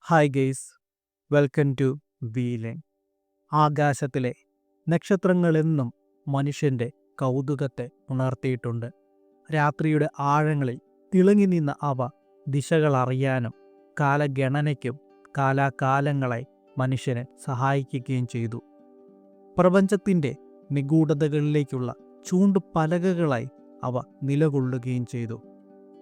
Hi guys, welcome to wheeling. ആകാശത്തിലെ നക്ഷത്രങ്ങളെന്നും മനുഷ്യൻ്റെ കൗതുകത്തെ ഉണർത്തിയിട്ടുണ്ട്. രാത്രിയുടെ ആഴങ്ങളിൽ തിളങ്ങി നിന്ന അവ ദിശകൾ അറിയാനും കാലഗണനയ്ക്കും കാലാകാലങ്ങളായി മനുഷ്യനെ സഹായിക്കുകയും ചെയ്തു. പ്രപഞ്ചത്തിൻ്റെ നിഗൂഢതകളിലേക്കുള്ള ചൂണ്ടുപലകകളായി അവ നിലകൊള്ളുകയും ചെയ്തു.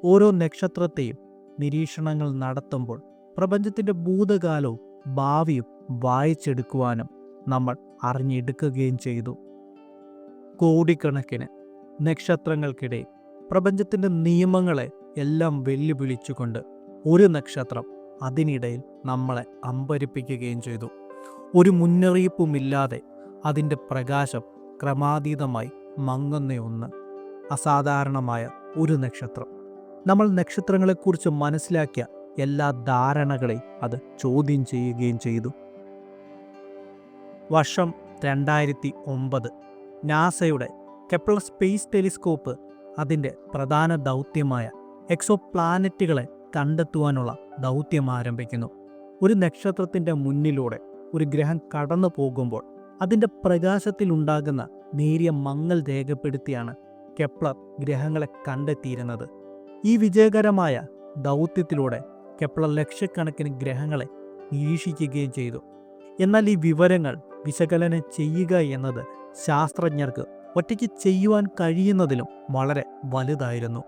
ഓരോ നക്ഷത്രത്തെയും നിരീക്ഷണങ്ങൾ നടത്തുമ്പോൾ പ്രപഞ്ചത്തിൻ്റെ ഭൂതകാലവും ഭാവിയും വായിച്ചെടുക്കുവാനും നമ്മൾ അറിഞ്ഞെടുക്കുകയും ചെയ്തു. കോടിക്കണക്കിന് നക്ഷത്രങ്ങൾക്കിടയിൽ പ്രപഞ്ചത്തിൻ്റെ നിയമങ്ങളെ എല്ലാം വെല്ലുവിളിച്ചുകൊണ്ട് ഒരു നക്ഷത്രം അതിനിടയിൽ നമ്മളെ അമ്പരിപ്പിക്കുകയും ചെയ്തു. ഒരു മുന്നറിയിപ്പുമില്ലാതെ അതിൻ്റെ പ്രകാശം ക്രമാതീതമായി മങ്ങുന്ന ഒന്ന്, അസാധാരണമായ ഒരു നക്ഷത്രം. നമ്മൾ നക്ഷത്രങ്ങളെക്കുറിച്ച് മനസ്സിലാക്കിയ എല്ലാ ധാരണകളെയും അത് ചോദ്യം ചെയ്യുകയും ചെയ്തു. വർഷം 2009 നാസയുടെ കെപ്ലർ സ്പേസ് ടെലിസ്കോപ്പ് അതിൻ്റെ പ്രധാന ദൗത്യമായ എക്സോ പ്ലാനറ്റുകളെ കണ്ടെത്തുവാനുള്ള ദൗത്യം ആരംഭിക്കുന്നു. ഒരു നക്ഷത്രത്തിൻ്റെ മുന്നിലൂടെ ഒരു ഗ്രഹം കടന്നു പോകുമ്പോൾ അതിൻ്റെ പ്രകാശത്തിലുണ്ടാകുന്ന നേരിയ മങ്ങൽ രേഖപ്പെടുത്തിയാണ് കെപ്ലർ ഗ്രഹങ്ങളെ കണ്ടെത്തിയിരുന്നത്. ഈ വിജയകരമായ ദൗത്യത്തിലൂടെ കെപ്ലർ ലക്ഷക്കണക്കിന് ഗ്രഹങ്ങളെ നിരീക്ഷിക്കുകയും ചെയ്തു. എന്നാൽ ഈ വിവരങ്ങൾ വിശകലനം ചെയ്യുക എന്നത് ശാസ്ത്രജ്ഞർക്ക് ഒറ്റയ്ക്ക് ചെയ്യുവാൻ കഴിയുന്നതിലും വളരെ വലുതായിരുന്നു.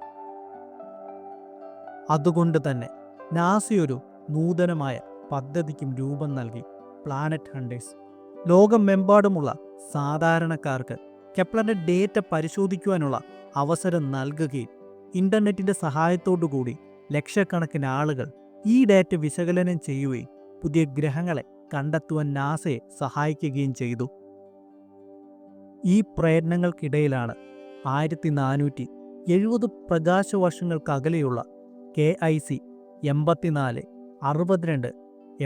അതുകൊണ്ട് തന്നെ നാസയൊരു നൂതനമായ പദ്ധതിക്കും രൂപം നൽകി. Planet hunters. ലോകമെമ്പാടുമുള്ള സാധാരണക്കാർക്ക് കെപ്ലറിൻ്റെ ഡേറ്റ പരിശോധിക്കുവാനുള്ള അവസരം നൽകുകയും ഇൻ്റർനെറ്റിൻ്റെ സഹായത്തോടുകൂടി ലക്ഷക്കണക്കിന് ആളുകൾ ഈ ഡേറ്റ വിശകലനം ചെയ്യുകയും പുതിയ ഗ്രഹങ്ങളെ കണ്ടെത്തുവാൻ നാസയെ സഹായിക്കുകയും ചെയ്തു. ഈ പ്രയത്നങ്ങൾക്കിടയിലാണ് 1470 പ്രകാശവർഷങ്ങൾക്കകലെയുള്ള KIC 84 62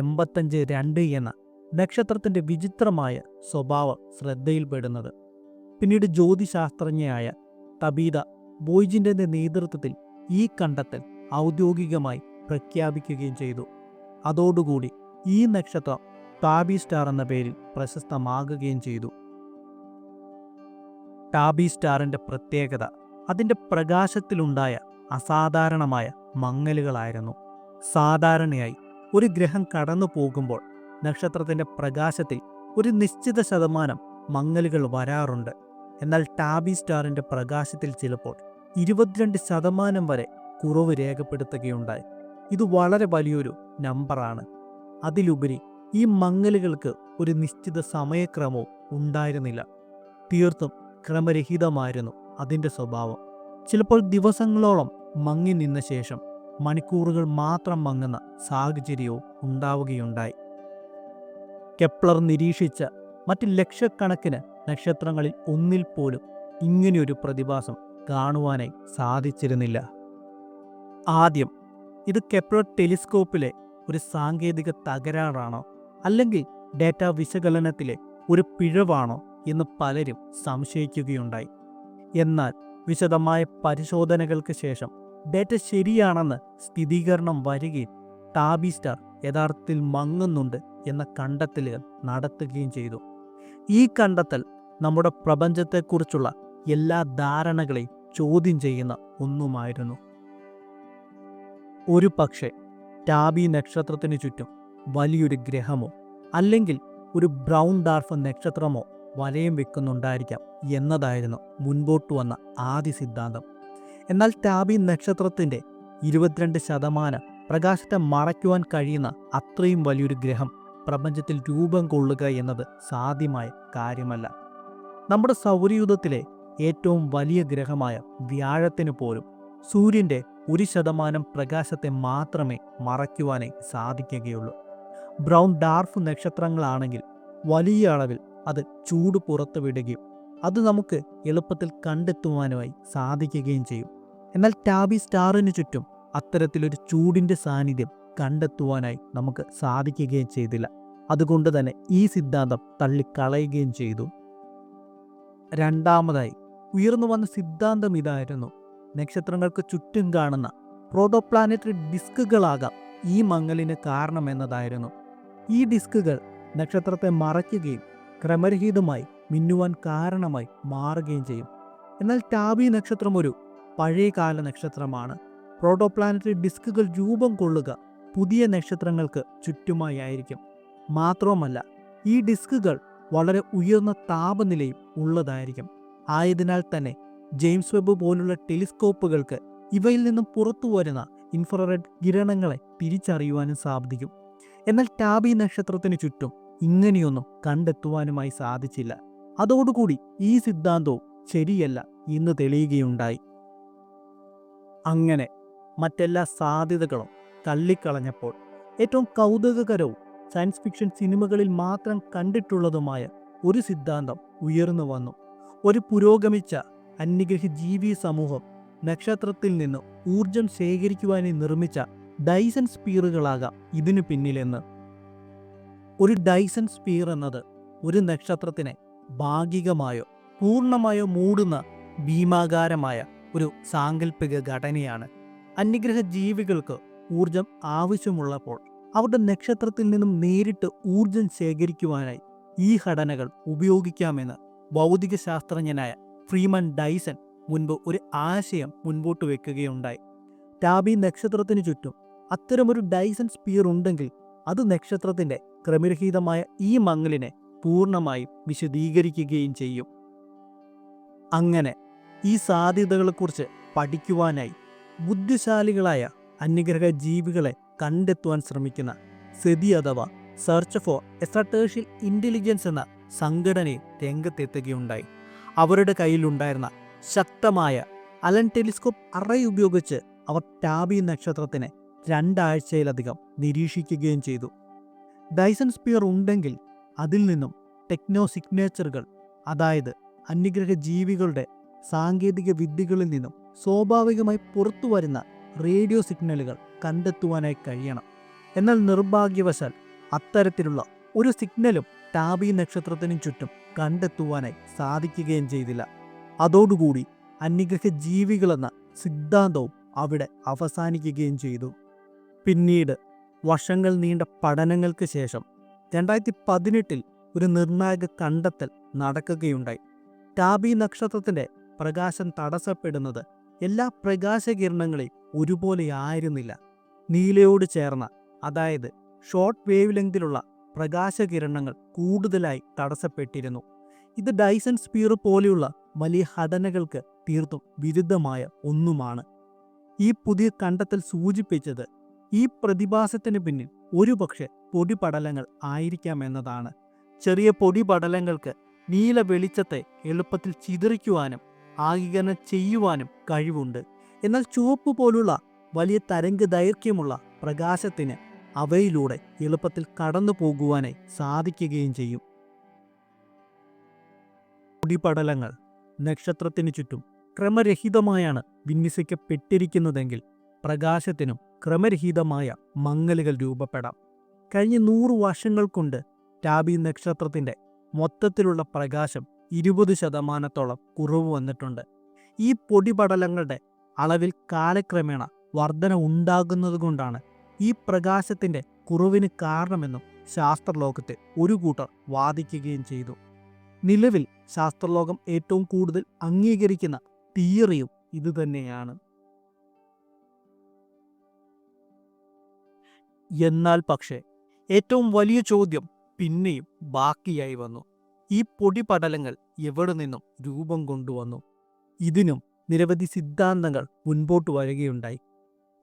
85 2 എന്ന നക്ഷത്രത്തിൻ്റെ വിചിത്രമായ സ്വഭാവം ശ്രദ്ധയിൽപ്പെടുന്നത്. പിന്നീട് ജ്യോതിശാസ്ത്രജ്ഞയായ തബീത ബോയ്ജിൻ്റെ നേതൃത്വത്തിൽ ഈ കണ്ടെത്തൽ ഔദ്യോഗികമായി പ്രഖ്യാപിക്കുകയും ചെയ്തു. അതോടുകൂടി ഈ നക്ഷത്രം ടാബി സ്റ്റാർ എന്ന പേരിൽ പ്രശസ്തമാകുകയും ചെയ്തു. ടാബി സ്റ്റാറിൻ്റെ പ്രത്യേകത അതിൻ്റെ പ്രകാശത്തിലുണ്ടായ അസാധാരണമായ മങ്ങലുകളായിരുന്നു. സാധാരണയായി ഒരു ഗ്രഹം കടന്നു പോകുമ്പോൾ നക്ഷത്രത്തിൻ്റെ പ്രകാശത്തിൽ ഒരു നിശ്ചിത ശതമാനം മങ്ങലുകൾ വരാറുണ്ട്. എന്നാൽ ടാബി സ്റ്റാറിൻ്റെ പ്രകാശത്തിൽ ചിലപ്പോൾ 22% വരെ കുറവ് രേഖപ്പെടുത്തുകയുണ്ടായി. ഇത് വളരെ വലിയൊരു നമ്പറാണ്. അതിലുപരി ഈ മങ്ങലുകൾക്ക് ഒരു നിശ്ചിത സമയക്രമവും ഉണ്ടായിരുന്നില്ല. തീർത്തും ക്രമരഹിതമായിരുന്നു അതിൻ്റെ സ്വഭാവം. ചിലപ്പോൾ ദിവസങ്ങളോളം മങ്ങി നിന്ന ശേഷം മണിക്കൂറുകൾ മാത്രം മങ്ങുന്ന സാഹചര്യവും ഉണ്ടാവുകയുണ്ടായി. കെപ്ലർ നിരീക്ഷിച്ച മറ്റ് ലക്ഷക്കണക്കിന് നക്ഷത്രങ്ങളിൽ ഒന്നിൽ പോലും ഇങ്ങനെയൊരു പ്രതിഭാസം കാണുവാനായി സാധിച്ചിരുന്നില്ല. ആദ്യം ഇത് കെപ്ലർ ടെലിസ്കോപ്പിലെ ഒരു സാങ്കേതിക തകരാറാണോ അല്ലെങ്കിൽ ഡേറ്റ വിശകലനത്തിലെ ഒരു പിഴവാണോ എന്ന് പലരും സംശയിക്കുകയുണ്ടായി. എന്നാൽ വിശദമായ പരിശോധനകൾക്ക് ശേഷം ഡേറ്റ ശരിയാണെന്ന് സ്ഥിരീകരണം വരികയും ടാബി സ്റ്റാർ യഥാർത്ഥത്തിൽ മങ്ങുന്നുണ്ട് എന്ന കണ്ടെത്തലുകൾ നടത്തുകയും ചെയ്തു. ഈ കണ്ടെത്തൽ നമ്മുടെ പ്രപഞ്ചത്തെക്കുറിച്ചുള്ള എല്ലാ ധാരണകളെയും ചോദ്യം ചെയ്യുന്ന ഒന്നുമായിരുന്നു. ഒരു പക്ഷേ ടാബി നക്ഷത്രത്തിനു ചുറ്റും വലിയൊരു ഗ്രഹമോ അല്ലെങ്കിൽ ഒരു ബ്രൗൺ ഡാർഫ് നക്ഷത്രമോ വലയം വെക്കുന്നുണ്ടായിരിക്കാം എന്നതായിരുന്നു മുൻപോട്ട് വന്ന ആദ്യ സിദ്ധാന്തം. എന്നാൽ ടാബി നക്ഷത്രത്തിൻ്റെ 22% പ്രകാശത്തെ മറയ്ക്കുവാൻ കഴിയുന്ന അത്രയും വലിയൊരു ഗ്രഹം പ്രപഞ്ചത്തിൽ രൂപം കൊള്ളുക എന്നത് സാധ്യമായ കാര്യമല്ല. നമ്മുടെ സൗരയൂഥത്തിലെ ഏറ്റവും വലിയ ഗ്രഹമായ വ്യാഴത്തിന് പോലും സൂര്യൻ്റെ 1% പ്രകാശത്തെ മാത്രമേ മറയ്ക്കുവാനേ സാധിക്കുകയുള്ളൂ. ബ്രൗൺ ഡാർഫ് നക്ഷത്രങ്ങളാണെങ്കിൽ വലിയ അളവിൽ അത് ചൂട് പുറത്തുവിടുകയും അത് നമുക്ക് എളുപ്പത്തിൽ കണ്ടെത്തുവാനുമായി സാധിക്കുകയും ചെയ്യും. എന്നാൽ ടാബി സ്റ്റാറിന് ചുറ്റും അത്തരത്തിലൊരു ചൂടിൻ്റെ സാന്നിധ്യം കണ്ടെത്തുവാനായി നമുക്ക് സാധിക്കുകയും ചെയ്തില്ല. അതുകൊണ്ട് തന്നെ ഈ സിദ്ധാന്തം തള്ളിക്കളയുകയും ചെയ്തു. രണ്ടാമതായി ഉയർന്നു വന്ന സിദ്ധാന്തം ഇതായിരുന്നു: നക്ഷത്രങ്ങൾക്ക് ചുറ്റും കാണുന്ന പ്രോട്ടോപ്ലാനറ്ററി ഡിസ്കുകളാകാം ഈ മങ്ങലിന് കാരണമെന്നതായിരുന്നു. ഈ ഡിസ്കുകൾ നക്ഷത്രത്തെ മറയ്ക്കുകയും ക്രമരഹിതമായി മിന്നുവാൻ കാരണമായി മാറുകയും ചെയ്യും. എന്നാൽ ടാബി നക്ഷത്രം ഒരു പഴയകാല നക്ഷത്രമാണ്. പ്രോട്ടോപ്ലാനറ്ററി ഡിസ്കുകൾ രൂപം കൊള്ളുക പുതിയ നക്ഷത്രങ്ങൾക്ക് ചുറ്റുമായി ആയിരിക്കും. മാത്രവുമല്ല, ഈ ഡിസ്കുകൾ വളരെ ഉയർന്ന താപനിലയും ഉള്ളതായിരിക്കും. ആയതിനാൽ തന്നെ ജെയിംസ് വെബ് പോലുള്ള ടെലിസ്കോപ്പുകൾക്ക് ഇവയിൽ നിന്നും പുറത്തു വരുന്ന ഇൻഫ്രാറെഡ് കിരണങ്ങളെ തിരിച്ചറിയുവാനും സാധിക്കും. എന്നാൽ ടാബി നക്ഷത്രത്തിന് ചുറ്റും ഇങ്ങനെയൊന്നും കണ്ടെത്തുവാനുമായി സാധിച്ചില്ല. അതോടുകൂടി ഈ സിദ്ധാന്തവും ശരിയല്ല എന്ന് തെളിയുകയുണ്ടായി. അങ്ങനെ മറ്റെല്ലാ സാധ്യതകളും തള്ളിക്കളഞ്ഞപ്പോൾ ഏറ്റവും കൗതുകകരവും സയൻസ് ഫിക്ഷൻ സിനിമകളിൽ മാത്രം കണ്ടിട്ടുള്ളതുമായ ഒരു സിദ്ധാന്തം ഉയർന്നു വന്നു. ഒരു പുരോഗമിച്ച അന്യഗ്രഹ ജീവി സമൂഹം നക്ഷത്രത്തിൽ നിന്ന് ഊർജം ശേഖരിക്കുവാനായി നിർമ്മിച്ച ഡൈസൺ സ്പീറുകളാകാം ഇതിനു പിന്നിലെന്ന്. ഒരു ഡൈസൺ സ്പീർ എന്നത് ഒരു നക്ഷത്രത്തിനെ ഭാഗികമായോ പൂർണ്ണമായോ മൂടുന്ന ഭീമാകാരമായ ഒരു സാങ്കല്പിക ഘടനയാണ്. അന്യഗ്രഹ ജീവികൾക്ക് ഊർജം ആവശ്യമുള്ളപ്പോൾ അവരുടെ നക്ഷത്രത്തിൽ നിന്നും നേരിട്ട് ഊർജം ശേഖരിക്കുവാനായി ഈ ഘടനകൾ ഉപയോഗിക്കാമെന്ന് ഭൗതിക ശാസ്ത്രജ്ഞനായ ഫ്രീമൻ ഡൈസൺ മുൻപ് ഒരു ആശയം മുൻപോട്ട് വെക്കുകയുണ്ടായി. ടാബി നക്ഷത്രത്തിന് ചുറ്റും അത്തരമൊരു ഡൈസൺ സ്പിയർ ഉണ്ടെങ്കിൽ അത് നക്ഷത്രത്തിന്റെ ക്രമരഹിതമായ ഈ മങ്ങലിനെ പൂർണ്ണമായും വിശദീകരിക്കുകയും ചെയ്യും. അങ്ങനെ ഈ സാധ്യതകളെക്കുറിച്ച് പഠിക്കുവാനായി ബുദ്ധിശാലികളായ അന്യഗ്രഹ ജീവികളെ കണ്ടെത്തുവാൻ ശ്രമിക്കുന്ന സെതി അഥവാ സെർച്ച് ഫോർ എക്സ്ട്രാറ്റേറിയൽ ഇന്റലിജൻസ് എന്ന സംഘടനയെ രംഗത്തെത്തുകയുണ്ടായി. അവരുടെ കയ്യിലുണ്ടായിരുന്ന ശക്തമായ അലൻ ടെലിസ്കോപ്പ് അറേ ഉപയോഗിച്ച് അവർ ടാബി നക്ഷത്രത്തിനെ 2 ആഴ്ചയിലധികം നിരീക്ഷിക്കുകയും ചെയ്തു. ഡൈസൺ സ്പിയർ ഉണ്ടെങ്കിൽ അതിൽ നിന്നും ടെക്നോ സിഗ്നേച്ചറുകൾ, അതായത് അന്യഗ്രഹ ജീവികളുടെ സാങ്കേതിക വിദ്യകളിൽ നിന്നും സ്വാഭാവികമായി പുറത്തു വരുന്ന റേഡിയോ സിഗ്നലുകൾ കണ്ടെത്തുവാനായി കഴിയണം. എന്നാൽ നിർഭാഗ്യവശാൽ അത്തരത്തിലുള്ള ഒരു സിഗ്നലും ടാബി നക്ഷത്രത്തിനും ചുറ്റും കണ്ടെത്തുവാനായി സാധിക്കുകയും ചെയ്തില്ല. അതോടുകൂടി അന്യഗ്രഹ ജീവികളെന്ന സിദ്ധാന്തവും അവിടെ അവസാനിക്കുകയും ചെയ്തു. പിന്നീട് വർഷങ്ങൾ നീണ്ട പഠനങ്ങൾക്ക് ശേഷം 2018 ഒരു നിർണായക കണ്ടെത്തൽ നടക്കുകയുണ്ടായി. ടാബി നക്ഷത്രത്തിന്റെ പ്രകാശം തടസ്സപ്പെടുന്നത് എല്ലാ പ്രകാശകിരണങ്ങളെയും ഒരുപോലെ ആയിരുന്നില്ല. നീലയോട് ചേർന്ന, അതായത് ഷോർട്ട് വേവ് ലെങ്തിലുള്ള പ്രകാശകിരണങ്ങൾ കൂടുതലായി തടസ്സപ്പെട്ടിരുന്നു. ഇത് ഡൈസൺ സ്പിയർ പോലെയുള്ള വലിയ ഘടനകൾക്ക് തീർത്തും വിരുദ്ധമായ ഒന്നുമാണ്. ഈ പുതിയ കണ്ടെത്തൽ സൂചിപ്പിച്ചത് ഈ പ്രതിഭാസത്തിന് പിന്നിൽ ഒരുപക്ഷെ പൊടിപടലങ്ങൾ ആയിരിക്കാമെന്നതാണ്. ചെറിയ പൊടിപടലങ്ങൾക്ക് നീല വെളിച്ചത്തെ എളുപ്പത്തിൽ ചിതറിക്കുവാനും ആഗികരണം ചെയ്യുവാനും കഴിവുണ്ട്. എന്നാൽ ചുവപ്പ് പോലുള്ള വലിയ തരംഗ ദൈർഘ്യമുള്ള പ്രകാശത്തിന് അവയിലൂടെ എളുപ്പത്തിൽ കടന്നു പോകുവാനായി സാധിക്കുകയും ചെയ്യും. പൊടിപടലങ്ങൾ നക്ഷത്രത്തിനു ചുറ്റും ക്രമരഹിതമായാണ് വിന്യസിക്കപ്പെട്ടിരിക്കുന്നതെങ്കിൽ പ്രകാശത്തിനും ക്രമരഹിതമായ മങ്ങലുകൾ രൂപപ്പെടാം. കഴിഞ്ഞ 100 വർഷങ്ങൾ കൊണ്ട് ടാബി നക്ഷത്രത്തിന്റെ മൊത്തത്തിലുള്ള പ്രകാശം 20% കുറവ് വന്നിട്ടുണ്ട്. ഈ പൊടിപടലങ്ങളുടെ അളവിൽ കാലക്രമേണ വർധന ഉണ്ടാകുന്നതുകൊണ്ടാണ് ഈ പ്രകാശത്തിന്റെ കുറവിന് കാരണമെന്നും ശാസ്ത്രലോകത്തെ ഒരു കൂട്ടർ വാദിക്കുകയും ചെയ്തു. നിലവിൽ ശാസ്ത്രലോകം ഏറ്റവും കൂടുതൽ അംഗീകരിക്കുന്ന തിയറിയും ഇതുതന്നെയാണ്. എന്നാൽ പക്ഷേ ഏറ്റവും വലിയ ചോദ്യം പിന്നെയും ബാക്കിയായി വന്നു. ഈ പൊടിപടലങ്ങൾ എവിടെ നിന്നും രൂപം കൊണ്ടുവന്നു? ഇതിനും നിരവധി സിദ്ധാന്തങ്ങൾ മുൻപോട്ട് വരികയുണ്ടായി.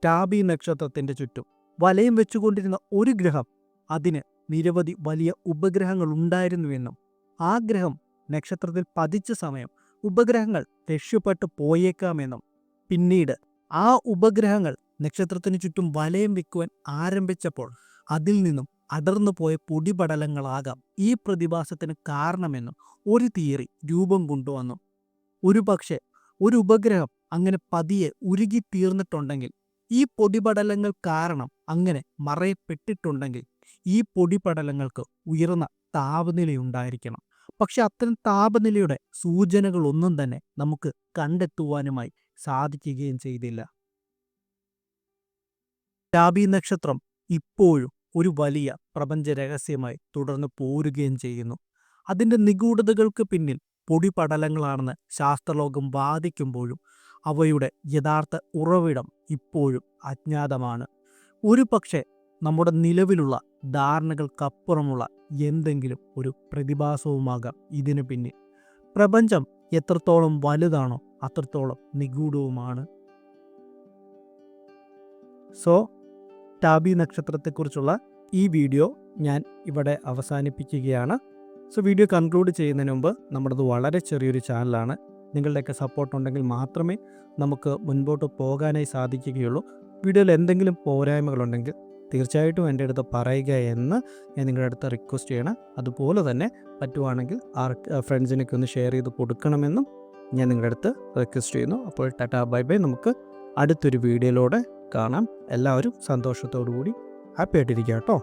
ടാബി നക്ഷത്രത്തിന്റെ ചുറ്റും വലയം വെച്ചുകൊണ്ടിരുന്ന ഒരു ഗ്രഹം, അതിന് നിരവധി വലിയ ഉപഗ്രഹങ്ങൾ ഉണ്ടായിരുന്നുവെന്നും ആ ഗ്രഹം നക്ഷത്രത്തിൽ പതിച്ച സമയം ഉപഗ്രഹങ്ങൾ രക്ഷപ്പെട്ടു പോയേക്കാമെന്നും പിന്നീട് ആ ഉപഗ്രഹങ്ങൾ നക്ഷത്രത്തിനു ചുറ്റും വലയം വെക്കുവാൻ ആരംഭിച്ചപ്പോൾ അതിൽ നിന്നും അടർന്നു പോയ പൊടിപടലങ്ങളാകാം ഈ പ്രതിഭാസത്തിന് കാരണമെന്നും ഒരു തിയറി രൂപം കൊണ്ടുവന്നു. ഒരുപക്ഷെ ഒരു ഉപഗ്രഹം അങ്ങനെ പതിയെ ഉരുകിത്തീർന്നിട്ടുണ്ടെങ്കിൽ, ഈ പൊടിപടലങ്ങൾ കാരണം അങ്ങനെ മറയപ്പെട്ടിട്ടുണ്ടെങ്കിൽ ഈ പൊടിപടലങ്ങൾക്ക് ഉയർന്ന താപനിലയുണ്ടായിരിക്കണം. പക്ഷെ അത്തരം താപനിലയുടെ സൂചനകളൊന്നും തന്നെ നമുക്ക് കണ്ടെത്തുവാനുമായി സാധിക്കുകയും ചെയ്തില്ല. ടാബി നക്ഷത്രം ഇപ്പോഴും ഒരു വലിയ പ്രപഞ്ച രഹസ്യമായി തുടർന്ന് പോരുകയും ചെയ്യുന്നു. അതിൻ്റെ നിഗൂഢതകൾക്ക് പിന്നിൽ പൊടിപടലങ്ങളാണെന്ന് ശാസ്ത്രലോകം വാദിക്കുമ്പോഴും അവയുടെ യഥാർത്ഥ ഉറവിടം ഇപ്പോഴും അജ്ഞാതമാണ്. ഒരു പക്ഷേ നമ്മുടെ നിലവിലുള്ള ധാരണകൾക്കപ്പുറമുള്ള എന്തെങ്കിലും ഒരു പ്രതിഭാസവുമാകാം ഇതിനു പിന്നിൽ. പ്രപഞ്ചം എത്രത്തോളം വലുതാണോ അത്രത്തോളം നിഗൂഢവുമാണ്. സോ ടാബി നക്ഷത്രത്തെക്കുറിച്ചുള്ള ഈ വീഡിയോ ഞാൻ ഇവിടെ അവസാനിപ്പിക്കുകയാണ്. സോ വീഡിയോ കൺക്ലൂഡ് ചെയ്യുന്നതിന് മുമ്പ് നമ്മുടേത് വളരെ ചെറിയൊരു ചാനലാണ്. നിങ്ങളുടെയൊക്കെ സപ്പോർട്ട് ഉണ്ടെങ്കിൽ മാത്രമേ നമുക്ക് മുൻപോട്ട് പോകാനായി സാധിക്കുകയുള്ളൂ. വീഡിയോയിൽ എന്തെങ്കിലും പോരായ്മകളുണ്ടെങ്കിൽ തീർച്ചയായിട്ടും എൻ്റെ അടുത്ത് പറയുക എന്ന് ഞാൻ നിങ്ങളുടെ അടുത്ത് റിക്വസ്റ്റ് ചെയ്യണം. അതുപോലെ തന്നെ പറ്റുവാണെങ്കിൽ ഫ്രണ്ട്സിനൊക്കെ ഒന്ന് ഷെയർ ചെയ്ത് കൊടുക്കണമെന്നും ഞാൻ നിങ്ങളുടെ അടുത്ത് റിക്വസ്റ്റ് ചെയ്യുന്നു. അപ്പോൾ ടാറ്റാ ബൈ ബൈ. നമുക്ക് അടുത്തൊരു വീഡിയോയിലൂടെ കാണാം. എല്ലാവരും സന്തോഷത്തോടു കൂടി ഹാപ്പി ആയിട്ടിരിക്കുക കേട്ടോ.